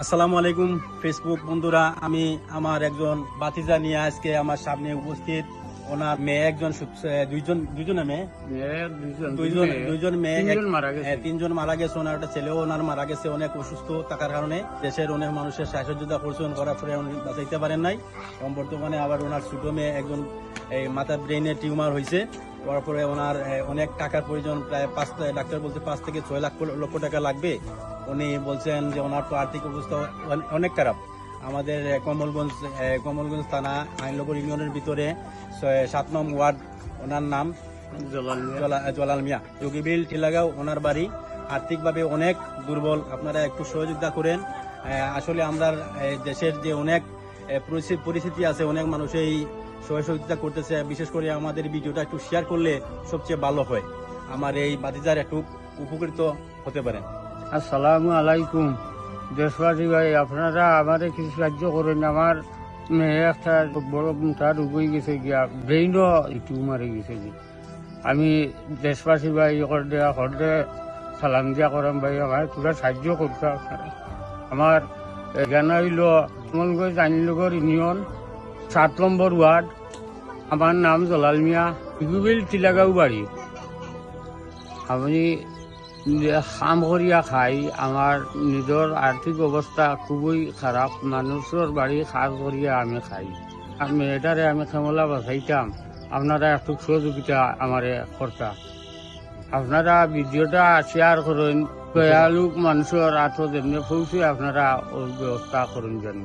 আসসালামু আলাইকুম ফেসবুক বন্ধুরা, আমি আমার একজন বাতিজা নিয়ে আজকে আমার সামনে উপস্থিত। ওনার মেয়ে একজন দুইজনে মেয়ে দুইজন মেয়ে তিনজন মারা গেছে। ওনার একটা ছেলেও ওনার মারা গেছে অনেক অসুস্থ থাকার কারণে। দেশের অনেক মানুষের সাহায্য করছেন, করার পরে উনি বাঁচাইতে পারেন নাই। এবং বর্তমানে আবার ওনার ছোট মেয়ে একজন এই মাথার ব্রেইনে টিউমার হয়েছে। হওয়ার পরে ওনার অনেক টাকার প্রয়োজন, প্রায় ডাক্তার বলছে 5 থেকে 6 লক্ষ টাকা লাগবে। উনি বলছেন যে ওনার তো আর্থিক অবস্থা অনেক খারাপ। আমাদের কমলগঞ্জ থানা আইননগর ইউনিয়নের ভিতরে 7 নং ওয়ার্ড, ওনার নাম জলাল মিয়া, যোগীবিল টিলাগাঁও ওনার বাড়ি। আর্থিকভাবে অনেক দুর্বল, আপনারা একটু সহযোগিতা করেন। আসলে আমরা দেশের যে অনেক পরিস্থিতি আছে, অনেক মানুষ এই সহযোগিতা করতেছে। বিশেষ করে আমাদের ভিডিওটা একটু শেয়ার করলে সবচেয়ে ভালো হয়, আমার এই বাতিজার একটু উপকৃত হতে পারেন। আসসালামু আলাইকুম দেশবাসী ভাই, আপনারা আমাদের কিছু সাহায্য করেন। আমার মেয়ে একটা বড় মোটা রোগ হয়ে গেছে গিয়া, ব্রেইনও টিউমারে গেছে গিয়ে। আমি দেশবাসী ভাই হরদে সালাম দিয়া করাম ভাই, আমার পুরা সাহায্য করতে আপনারা। আমার এখানে হইল কমলগঞ্জ আইননগর ইউনিয়ন 7 নম্বর ওয়ার্ড। আমার নাম জলাল মিয়া, যোগীবিল টিলাগাঁও বাড়ি। আমি কাম করিয়া খাই, আমার নিজের আর্থিক অবস্থা খুবই খারাপ। মানুষের বাড়ি কাজ করিয়া আমি খাই। মেয়েটারে আমি খেমলা বাঁচাইতাম, আপনারা একটু সহযোগিতা আমারে করতা। আপনারা ভিডিওটা শেয়ার করেন, দয়ালু মানুষের হাতত যেমনি পৌঁছে আপনারা ওই ব্যবস্থা করেন জানি।